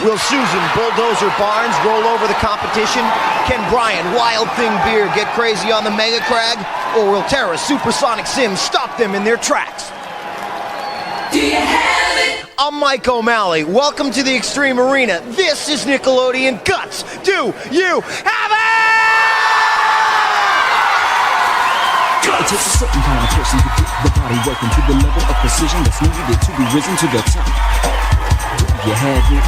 Will Susan Bulldozer Barnes roll over the competition? Can Brian Wild Thing Beer get crazy on the Mega Crag? Or will Tara Supersonic Sim stop them in their tracks? Do you have it? I'm Mike O'Malley. Welcome to the Extreme Arena. This is Nickelodeon Guts. Do you have it? It takes a certain kind of person to get the body working to the level of precision that's needed to be risen to the top. Do you have it?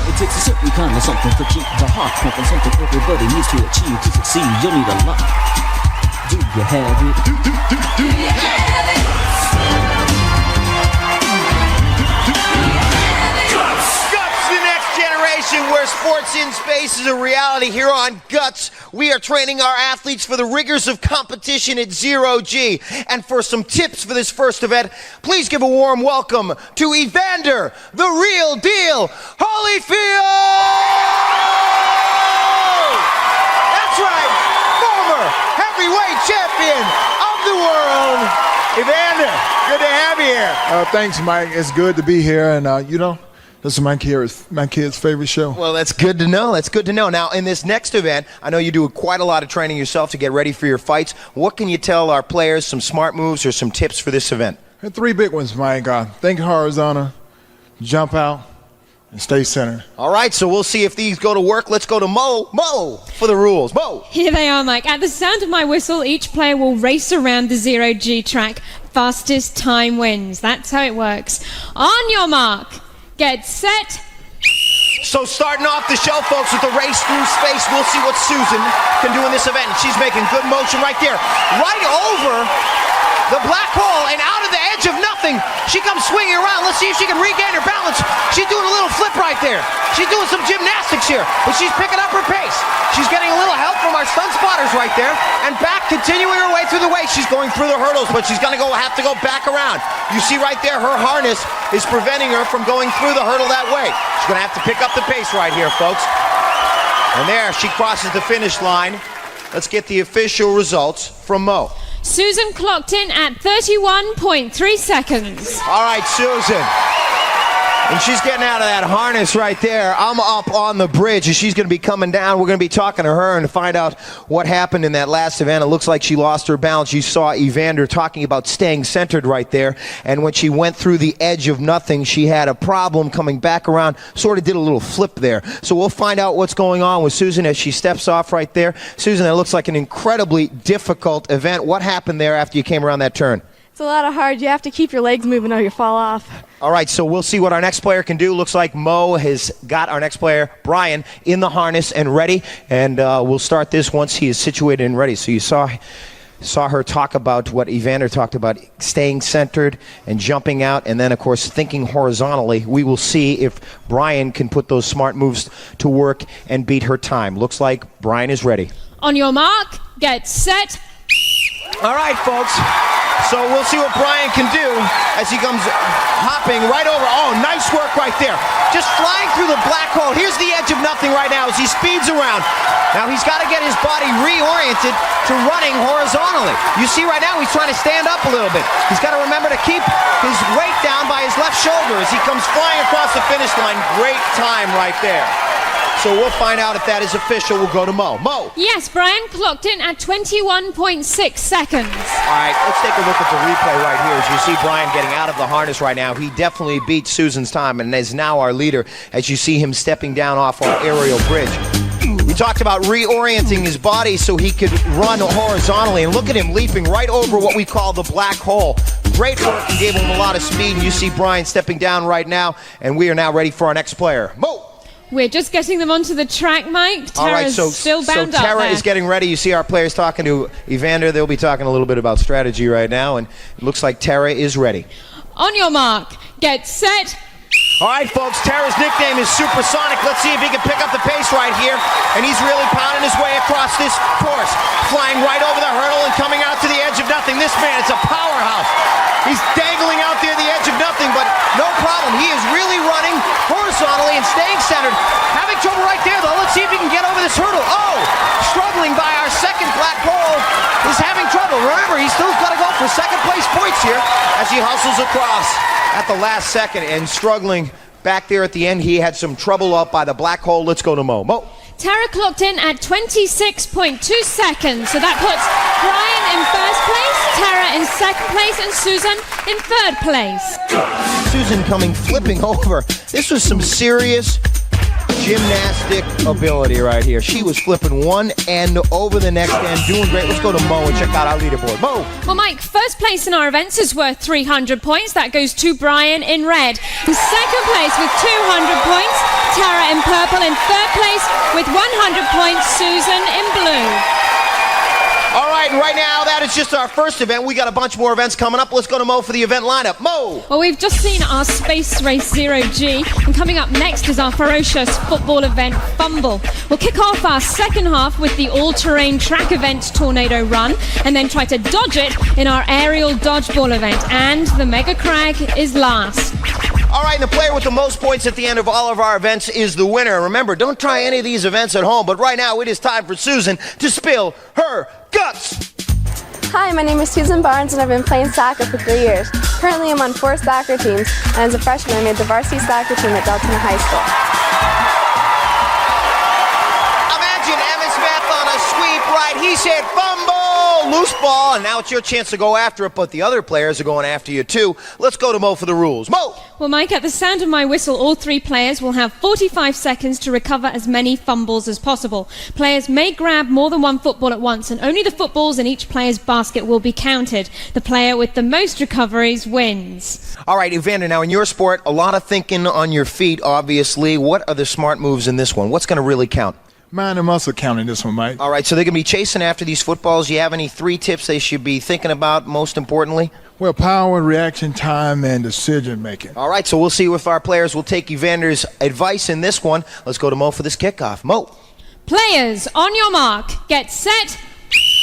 It takes a certain kind of something to keep the heart pumping, something everybody needs to achieve to succeed. You'll need a lot. Do you have it? Do you have it? Where sports in space is a reality. Here on Guts, we are training our athletes for the rigors of competition at Zero G. And for some tips for this first event, please give a warm welcome to Evander, the real deal, Holyfield! That's right, former heavyweight champion of the world, Evander. Good to have you here. Thanks, Mike. It's good to be here, and this is my kid's favorite show. Well, that's good to know. That's good to know. Now, in this next event, I know you do quite a lot of training yourself to get ready for your fights. What can you tell our players, some smart moves or some tips for this event? Three big ones, Mike. Think horizontal, jump out, and stay centered. All right, so we'll see if these go to work. Let's go to Mo. Mo for the rules. Mo. Here they are, Mike. At the sound of my whistle, each player will race around the Zero G track. Fastest time wins. That's how it works. On your mark. Get set. So starting off the show, folks, with the race through space, we'll see what Susan can do in this event. She's making good motion right there. Right over the black hole and out of the edge of nothing. She comes swinging around. Let's see if she can regain her balance. She's doing a little flip right there. She's doing some gymnastics here, but she's picking up her pace. She's getting a little help from our stunt spotters right there. And back, continuing her way through the way. She's going through the hurdles, but she's gonna have to go back around. You see right there, her harness is preventing her from going through the hurdle that way. She's gonna have to pick up the pace right here, folks. And there, she crosses the finish line. Let's get the official results from Mo. Susan clocked in at 31.3 seconds. All right, Susan. And she's getting out of that harness right there. I'm up on the bridge, and she's going to be coming down. We're going to be talking to her and to find out what happened in that last event. It looks like she lost her balance. You saw Evander talking about staying centered right there. And when she went through the edge of nothing, she had a problem coming back around, sort of did a little flip there. So we'll find out what's going on with Susan as she steps off right there. Susan, that looks like an incredibly difficult event. What happened there after you came around that turn? It's a lot of hard. You have to keep your legs moving or you fall off. All right, so we'll see what our next player can do. Looks like Mo has got our next player, Brian, in the harness and ready. And we'll start this once he is situated and ready. So you saw her talk about what Evander talked about, staying centered and jumping out, and then, of course, thinking horizontally. We will see if Brian can put those smart moves to work and beat her time. Looks like Brian is ready. On your mark, get set. All right, folks. So we'll see what Brian can do as he comes hopping right over. Oh, nice work right there. Just flying through the black hole. Here's the edge of nothing right now as he speeds around. Now he's got to get his body reoriented to running horizontally. You see right now he's trying to stand up a little bit. He's got to remember to keep his weight down by his left shoulder as he comes flying across the finish line. Great time right there. So we'll find out if that is official. We'll go to Mo. Mo. Yes, Brian clocked in at 21.6 seconds. All right, let's take a look at the replay right here. As you see Brian getting out of the harness right now, he definitely beat Susan's time and is now our leader as you see him stepping down off our aerial bridge. We talked about reorienting his body so he could run horizontally, and look at him leaping right over what we call the black hole. Great work and gave him a lot of speed, and you see Brian stepping down right now, and we are now ready for our next player. Mo! We're just getting them onto the track, Mike. Tara's all right, still bound so up Tara there. is getting ready. You see our players talking to Evander. They'll be talking a little bit about strategy right now, and it looks like Tara is ready. On your mark, get set. All right, folks, Tara's nickname is Supersonic. Let's see if he can pick up the pace right here. And he's really pounding his way across this course, flying right over the hurdle and coming out to the edge of nothing. This man is a powerhouse. He's dangling out there at the edge of nothing, but no problem. He is really running horizontally and staying centered. Having trouble right there, though. Let's see if he can get over this hurdle. Oh, struggling by our second black hole is having trouble. Remember, he's still got to go for second place points here as he hustles across at the last second and struggling back there at the end. He had some trouble up by the black hole. Let's go to Mo. Mo. Tara clocked in at 26.2 seconds, so that puts Brian in first place, Tara in second place, and Susan in third place. Susan coming flipping over. This was some serious gymnastic ability right here. She was flipping one end over the next end, doing great. Let's go to Mo and check out our leaderboard. Mo. Well, Mike, first place in our events is worth 300 points. That goes to Brian in red. In second place with 200 points, Tara in purple. In third place with 100 points, Susan in blue. All right, and right now, that is just our first event. We got a bunch more events coming up. Let's go to Mo for the event lineup. Mo! Well, we've just seen our Space Race Zero G, and coming up next is our ferocious football event, Fumble. We'll kick off our second half with the all-terrain track event, Tornado Run, and then try to dodge it in our aerial dodgeball event. And the Mega Crag is last. All right, and the player with the most points at the end of all of our events is the winner. Remember, don't try any of these events at home, but right now it is time for Susan to spill her guts. Hi, my name is Susan Barnes, and I've been playing soccer for 3 years. Currently, I'm on 4 soccer teams, and as a freshman, I made the varsity soccer team at Deltona High School. Imagine Emma Smith on a sweep, right? He said fumble, loose ball, and now it's your chance to go after it, but the other players are going after you too. Let's go to Mo for the rules. Mo! Well, Mike, at the sound of my whistle, all 3 players will have 45 seconds to recover as many fumbles as possible. Players may grab more than one football at once, and only the footballs in each player's basket will be counted. The player with the most recoveries wins. All right, Evander, now in your sport, a lot of thinking on your feet, obviously. What are the smart moves in this one? What's going to really count? Mind and muscle counting this one, Mike. All right, so they're going to be chasing after these footballs. You have any 3 tips they should be thinking about most importantly? Well, power, reaction time, and decision making. All right, so we'll see if our players will take Evander's advice in this one. Let's go to Mo for this kickoff. Mo. Players, on your mark, get set.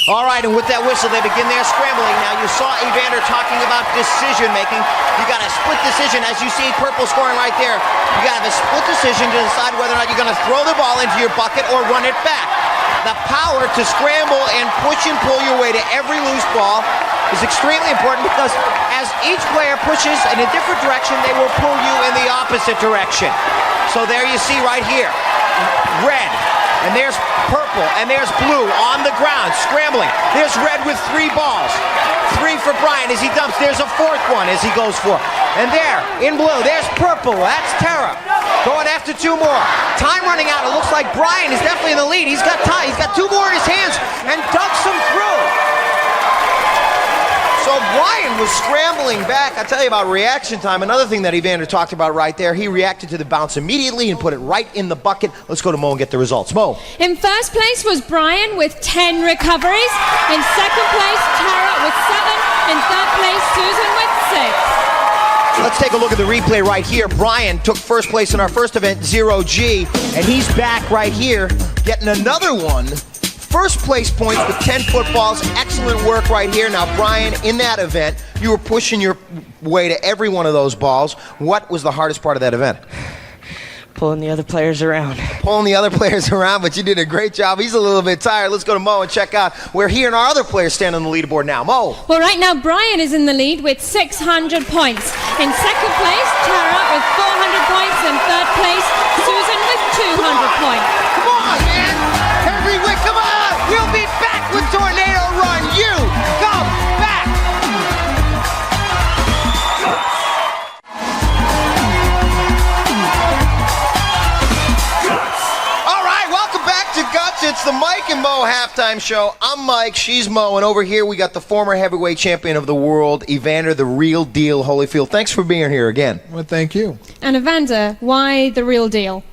All right, and with that whistle, they begin their scrambling. Now, you saw Evander talking about decision-making. You got a split decision. As you see, purple scoring right there. You got to have a split decision to decide whether or not you're going to throw the ball into your bucket or run it back. The power to scramble and push and pull your way to every loose ball is extremely important because as each player pushes in a different direction, they will pull you in the opposite direction. So there you see right here, red. And there's purple, and there's blue on the ground, scrambling. There's red with 3 balls. 3 for Brian as he dumps. There's a 4th one as he goes for. And there, in blue, there's purple. That's Tara. Going after 2 more. Time running out. It looks like Brian is definitely in the lead. He's got time. He's got 2 more in his hands and dunks them through. So Brian was scrambling back. I tell you about reaction time. Another thing that Evander talked about right there, he reacted to the bounce immediately and put it right in the bucket. Let's go to Mo and get the results. Mo. In first place was Brian with 10 recoveries. In second place, Tara with 7. In third place, Susan with 6. Let's take a look at the replay right here. Brian took first place in our first event, Zero G, and he's back right here getting another one. First place points with 10 footballs. Excellent work right here. Now, Brian, in that event, you were pushing your way to every one of those balls. What was the hardest part of that event? Pulling the other players around. Pulling the other players around, but you did a great job. He's a little bit tired. Let's go to Mo and check out where he and our other players stand on the leaderboard now. Mo. Well, right now, Brian is in the lead with 600 points. In second place, Tara with 400 points. In third place, Susan with 200 points. Come on, man. Every week, come on. We'll be back with Tornado Run. You come back. All right, welcome back to Guts. It's the Mike and Mo halftime show. I'm Mike, she's Mo, and over here we got the former heavyweight champion of the world, Evander, the real deal Holyfield. Thanks for being here again. Well, thank you. And Evander, why the real deal?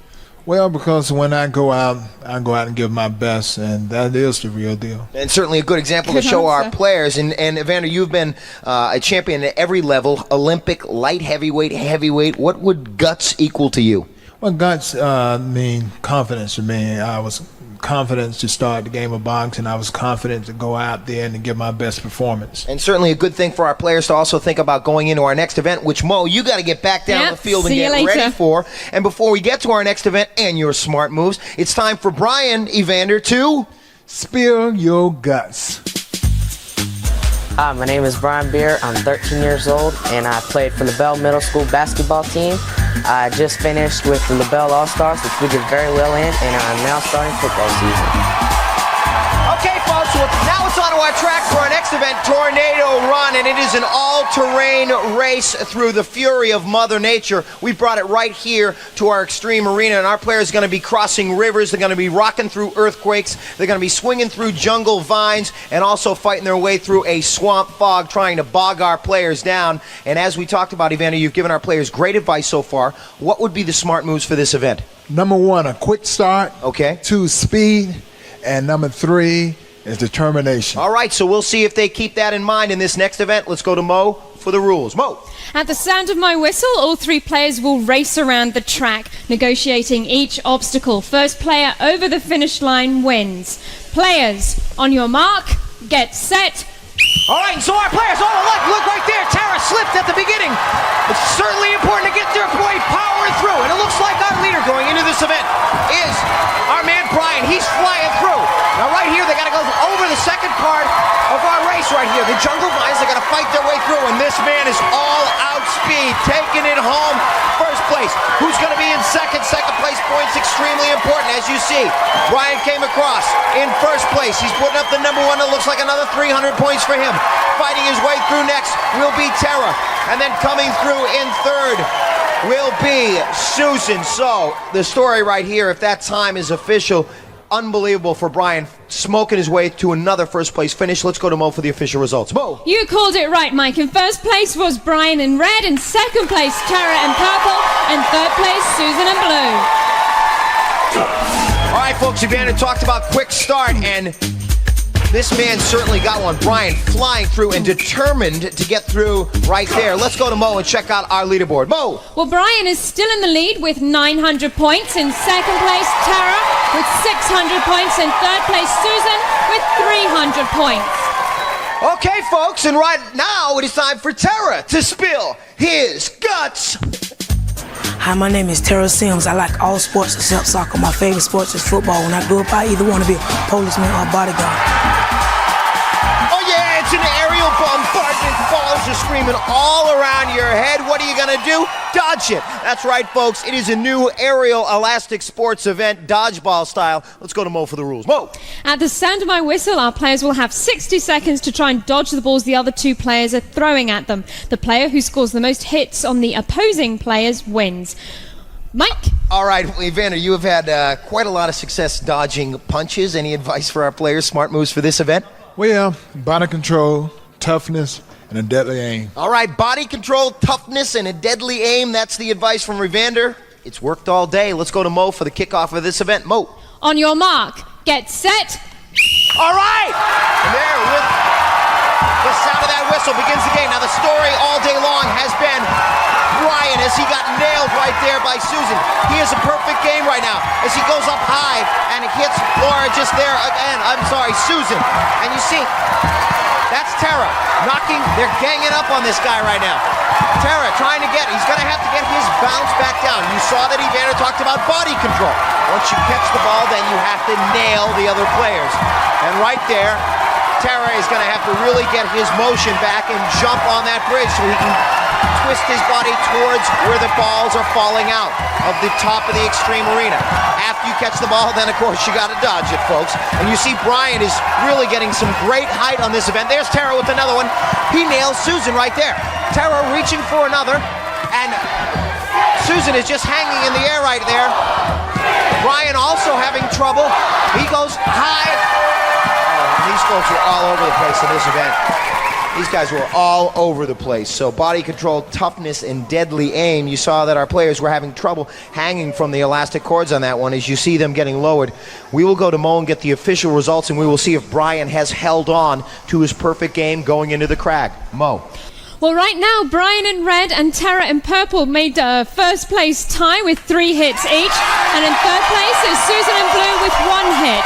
Well, because when I go out and give my best, and that is the real deal. And certainly a good example to Good show our answer. players. And Evander, you've been a champion at every level, Olympic, light heavyweight, heavyweight. What would guts equal to you? Well, guts mean confidence to me. I was confident to start the game of boxing. I was confident to go out there and give my best performance. And certainly a good thing for our players to also think about going into our next event, which, Mo, you got to get back down Yep, the field and see you get ready later. for. And before we get to our next event and your smart moves, it's time for Brian, Evander, to... Spill your guts. Hi, my name is Brian Beer. I'm 13 years old, and I played for LaBelle Middle School basketball team. I just finished with the LaBelle All-Stars, which we did very well in, and I'm now starting football season. Okay, folks, well, now it's on to our track for our next event, Tornado Run, and it is an all-terrain race through the fury of Mother Nature. We brought it right here to our Extreme Arena, and our players are going to be crossing rivers, they're going to be rocking through earthquakes, they're going to be swinging through jungle vines, and also fighting their way through a swamp fog, trying to bog our players down. And as we talked about, Evander, you've given our players great advice so far. What would be the smart moves for this event? Number 1, a quick start. Okay. 2, speed. And number 3 is determination. All right, so we'll see if they keep that in mind in this next event. Let's go to Mo for the rules. Mo. At the sound of my whistle, all 3 players will race around the track, negotiating each obstacle. First player over the finish line wins. Players, on your mark, get set. All right, so our players, look right there. Tara slipped at the beginning. It's certainly important to get their boy powering through. And it looks like our leader going into this event is our man Brian. He's flying through. Now right here, they got to go over the second part of our race right here. The jungle vines, they got to fight their way through. And this man is all out speed, taking it home. First place. Who's going to be in second? Second place points extremely important. As you see, Brian came across in first place. He's putting up the number 1. It looks like another 300 points for him. Fighting his way through next will be Tara. And then coming through in third will be Susan. So the story right here, if that time is official, unbelievable for Brian, smoking his way to another first place finish. Let's go to Mo for the official results. Mo. You called it right, Mike. In first place was Brian in red, in second place Tara in purple, and third place Susan in blue. All right, folks, Evander talked about quick start, and this man certainly got one. Brian flying through and determined to get through right there. Let's go to Mo and check out our leaderboard. Mo. Well, Brian is still in the lead with 900 points. In second place, Tara with 600 points. In third place, Susan with 300 points. Okay, folks, and right now it is time for Tara to spill his guts. Hi, my name is Tara Sims. I like all sports except soccer. My favorite sports is football. When I grew up, I either want to be a policeman or a bodyguard. Oh yeah, it's an aerial bombardment. Balls are screaming all around your head. What are you gonna do? Dodge it. That's right, folks. It is a new aerial elastic sports event, dodgeball style. Let's go to Mo for the rules. Mo. At the sound of my whistle, our players will have 60 seconds to try and dodge the balls the other 2 players are throwing at them. The player who scores the most hits on the opposing players wins. Mike? All right, well, Evander, you have had quite a lot of success dodging punches. Any advice for our players, smart moves for this event? Well, body control, toughness, and a deadly aim. All right, body control, toughness, and a deadly aim. That's the advice from Evander. It's worked all day. Let's go to Mo for the kickoff of this event. Mo. On your mark, get set. All right! And there, with the sound of that whistle, begins the game. Now, the story all day long has been Brian as he got nailed right there by Susan. He has a perfect game right now as he goes up high and hits Laura just there again. Susan. And you see, that's Tara knocking. They're ganging up on this guy right now. Tara trying to he's going to have to get his bounce back down. You saw that Evander talked about body control. Once you catch the ball, then you have to nail the other players. And right there, Tara is going to have to really get his motion back and jump on that bridge so he can twist his body towards where the balls are falling out of the top of the Extreme Arena. After you catch the ball, then of course you got to dodge it, folks. And you see Brian is really getting some great height on this event. There's Tara with another one. He nails Susan right there. Tara reaching for another, and Susan is just hanging in the air right there. Brian also having trouble. He goes high. These folks were all over the place in this event. These guys were all over the place. So body control, toughness, and deadly aim. You saw that our players were having trouble hanging from the elastic cords on that one as you see them getting lowered. We will go to Mo and get the official results, and we will see if Brian has held on to his perfect game going into the crag. Mo. Well, right now, Brian in red and Tara in purple made first place tie with 3 hits each. And in third place is Susan in blue with 1 hit.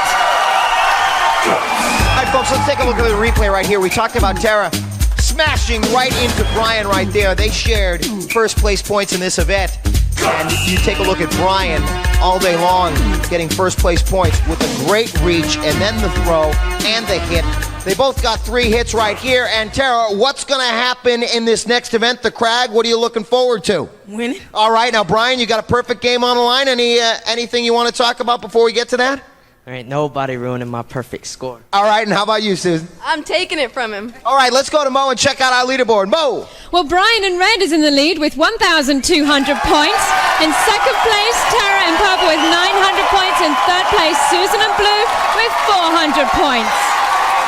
All right, folks, let's take a look at the replay right here. We talked about Tara smashing right into Brian right there. They shared first place points in this event. And you take a look at Brian all day long getting first place points with a great reach and then the throw and the hit They both got 3 hits right here. And Tara, what's going to happen in this next event, the Crag? What are you looking forward to? Winning. All right, now Brian, you got a perfect game on the line. Anything you want to talk about before we get to that? There ain't nobody ruining my perfect score. All right, and how about you, Susan? I'm taking it from him. All right, let's go to Mo and check out our leaderboard. Mo! Well, Brian in red is in the lead with 1,200 points. In second place, Tara in purple with 900 points. In third place, Susan in blue with 400 points.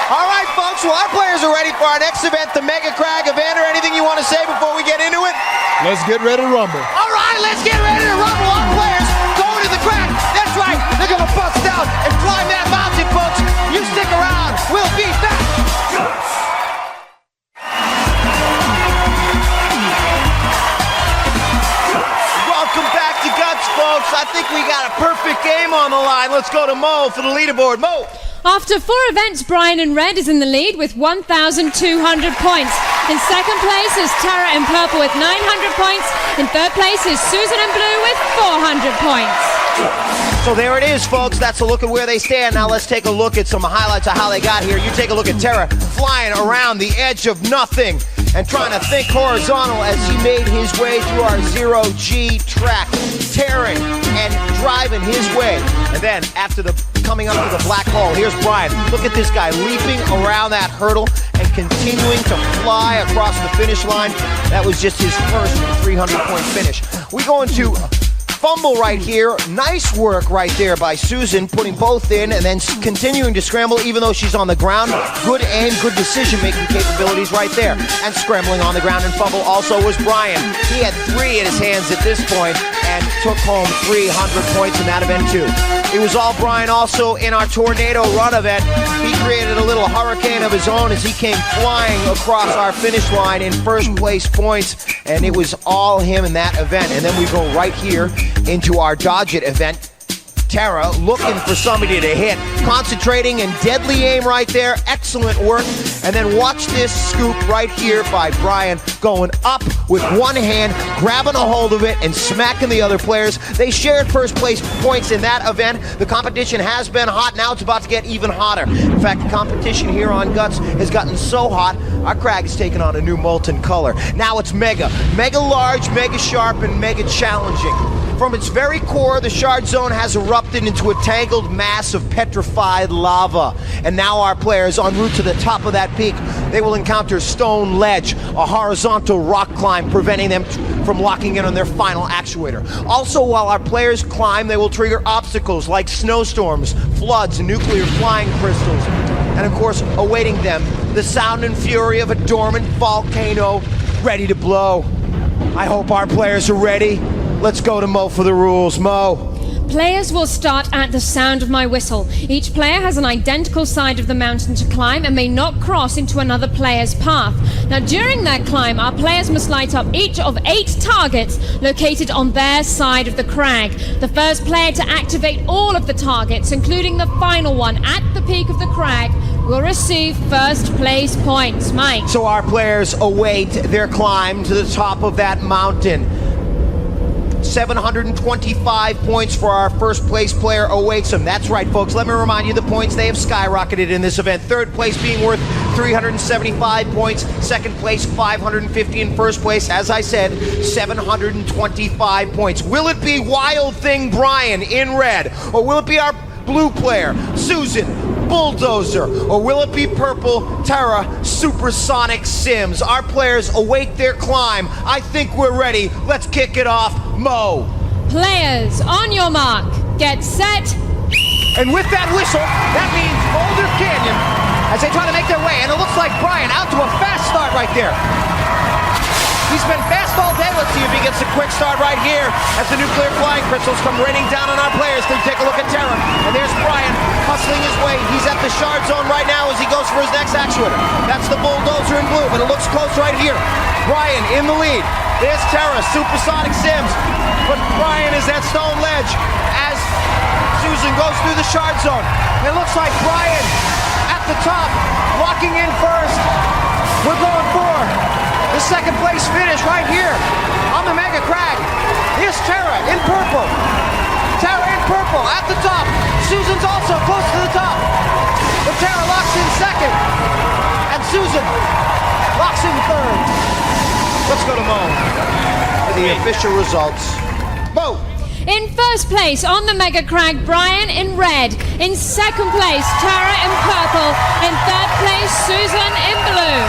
All right, folks, well, our players are ready for our next event, the Mega Crag event. Or anything you want to say before we get into it? Let's get ready to rumble. All right, let's get ready to rumble. Our players going to the Crag. That's right, they're going to bust down and climb that mountain, folks. You stick around. We'll be back. Welcome back to Guts, folks. I think we got a perfect game on the line. Let's go to Mo for the leaderboard. Mo! After 4 events, Brian in red is in the lead with 1,200 points. In second place is Tara in purple with 900 points. In third place is Susan in blue with 400 points. So there it is, folks. That's a look at where they stand. Now let's take a look at some highlights of how they got here. You take a look at Tara flying around the edge of nothing and trying to think horizontal as he made his way through our zero-G track, tearing and driving his way. And then after coming up to the black hole, here's Brian. Look at this guy leaping around that hurdle and continuing to fly across the finish line. That was just his first 300-point finish. We go into fumble right here. Nice work right there by Susan, putting both in and then continuing to scramble even though she's on the ground. Good aim, good decision-making capabilities right there. And scrambling on the ground and fumble also was Brian. He had 3 in his hands at this point and took home 300 points in that event too. It was all Brian also in our Tornado Run event. He created a little hurricane of his own as he came flying across our finish line in first place points, and it was all him in that event. And then we go right here into our Dodge It event. Tara looking for somebody to hit, concentrating and deadly aim right there. Excellent work. And then watch this scoop right here by Brian going up with one hand, grabbing a hold of it and smacking the other players. They shared first place points in that event. The competition has been hot. Now it's about to get even hotter. In fact, the competition here on Guts has gotten so hot, our Crag has taken on a new molten color. Now it's mega. Mega large, mega sharp, and mega challenging. From its very core, the Shard Zone has erupted into a tangled mass of petrified lava. And now our players, en route to the top of that peak, they will encounter stone ledge, a horizontal rock climb, preventing them from locking in on their final actuator. Also, while our players climb, they will trigger obstacles like snowstorms, floods, and nuclear flying crystals. And of course, awaiting them, the sound and fury of a dormant volcano ready to blow. I hope our players are ready. Let's go to Mo for the rules. Mo. Players will start at the sound of my whistle. Each player has an identical side of the mountain to climb and may not cross into another player's path. Now, during their climb, our players must light up each of 8 targets located on their side of the crag. The first player to activate all of the targets, including the final one at the peak of the crag, will receive first place points. Mike. So our players await their climb to the top of that mountain. 725 points for our first place player awaits them. That's right, folks. Let me remind you the points. They have skyrocketed in this event. Third place being worth 375 points. Second place, 550. In first place, as I said, 725 points. Will it be Wild Thing Brian in red? Or will it be our blue player, Susan Bulldozer? Or will it be purple Tara Supersonic Sims? Our players await their climb. I think we're ready. Let's kick it off. Mo. Players, on your mark, get set. And with that whistle, that means Boulder Canyon as they try to make their way. And it looks like Brian out to a fast start right there. He's been fast all day. Let's see if he gets a quick start right here as the nuclear flying crystals come raining down on our players. Then take a look at Tara. And there's Brian hustling his way. He's at the Shard Zone right now as he goes for his next actuator. That's the Bulldozer in blue, but it looks close right here. Brian in the lead. There's Tara, Supersonic Sims. But Brian is at stone ledge as Susan goes through the Shard Zone. It looks like Brian at the top, locking in first. We're going for the second place finish right here on the Mega Crag. Here's Tara in purple. Tara in purple at the top. Susan's also close to the top. But Tara locks in second. Susan locks in third. Let's go to Mo for the official results. Mo. In first place on the Mega Crag, Brian in red. In second place, Tara in purple. In third place, Susan in blue.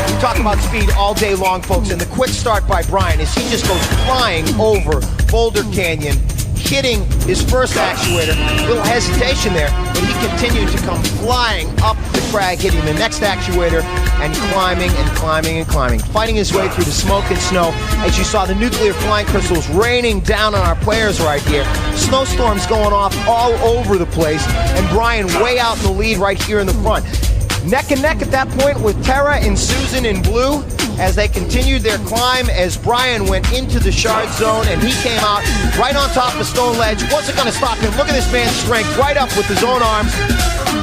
We talk about speed all day long, folks, and the quick start by Brian is he just goes flying over Boulder Canyon, hitting his first actuator. A little hesitation there, but he continued to come flying up the crag, hitting the next actuator, and climbing and climbing and climbing, fighting his way through the smoke and snow. As you saw, the nuclear flying crystals raining down on our players right here. Snowstorms going off all over the place, and Brian way out in the lead right here in the front. Neck and neck at that point with Tara and Susan in blue as they continued their climb as Brian went into the shard zone and he came out right on top of Stone Ledge. Wasn't going to stop him. Look at this man's strength right up with his own arms.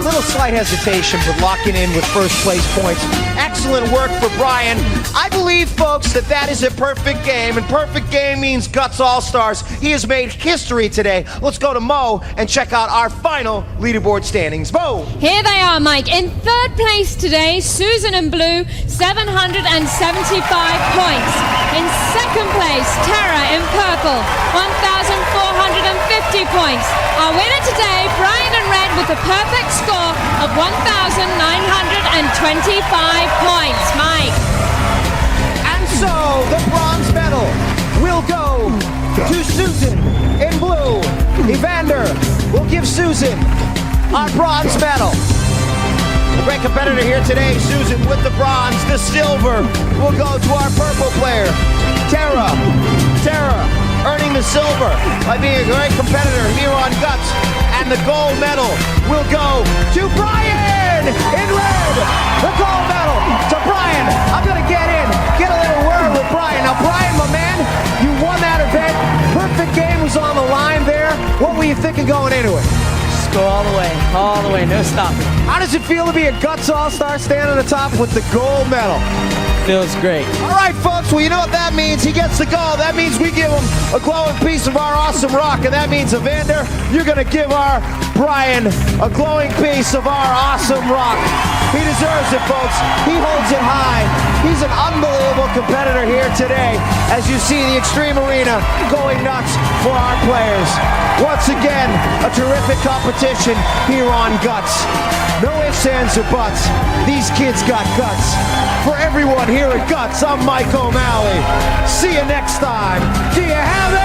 Little slight hesitation, but locking in with first place points. Excellent work for Brian. I believe, folks, that is a perfect game, and perfect game means Guts All-Stars. He has made history today. Let's go to Mo and check out our final leaderboard standings. Mo! Here they are, Mike. In third place today, Susan in blue, 775 points. In second place, Tara in purple, 1,450 points. Our winner today, Brian in red, with a perfect score of 1,925 points. Mike. And so the bronze medal will go to Susan in blue. Evander will give Susan our bronze medal. The great competitor here today, Susan with the bronze. The silver will go to our purple player, Tara. Tara earning the silver by being a great competitor here on Guts. And the gold medal will go to Brian in red. The gold medal to Brian. I'm going to get a little word with Brian. Now, Brian, my man, you won that event. Perfect game was on the line there. What were you thinking going into it? Just go all the way, no stopping. How does it feel to be a Guts All-Star standing at the top with the gold medal? Feels great. All right, folks, well, you know what that means. He gets the gold. That means we give him a glowing piece of our awesome rock, and that means, Evander, you're going to give our Brian a glowing piece of our awesome rock. He deserves it, folks. He holds it high. He's an unbelievable competitor here today as you see the Extreme Arena going nuts for our players. Once again, a terrific competition here on Guts. No ifs, ands, or buts. These kids got guts. For everyone here at Guts, I'm Mike O'Malley. See you next time. Do you have it?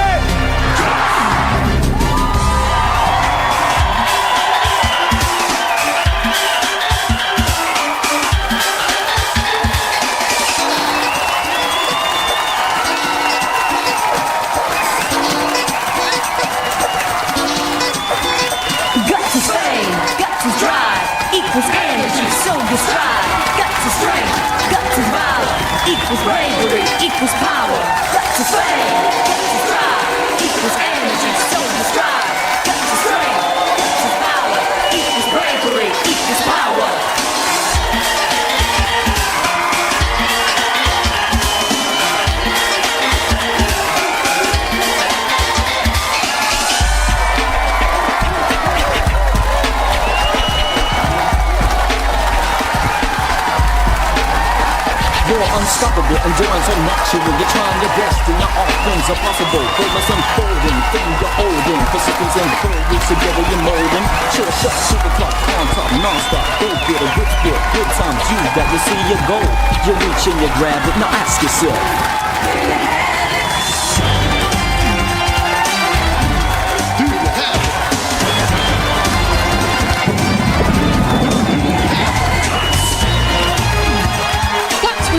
Guts is fame, guts is drive, equals energy, so you strive. Guts is strength, guts is valor, equals bravery, equals power. Guts is fame, guts is drive, equals energy, so you strive. Guts is strength, guts is valor, equals bravery, equals power. You're unstoppable, endurance unnatural. You're trying your best and your all things are possible. Famous unfolding, thing you're holding. Persistence and courage together you're molding. Sure shot, super clock, on top, non-stop. Go get a good fit, good times. You got to see your goal. You reach and you grab it, now ask yourself.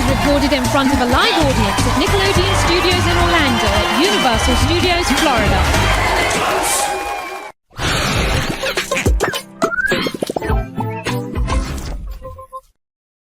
Recorded in front of a live audience at Nickelodeon Studios in Orlando at Universal Studios, Florida.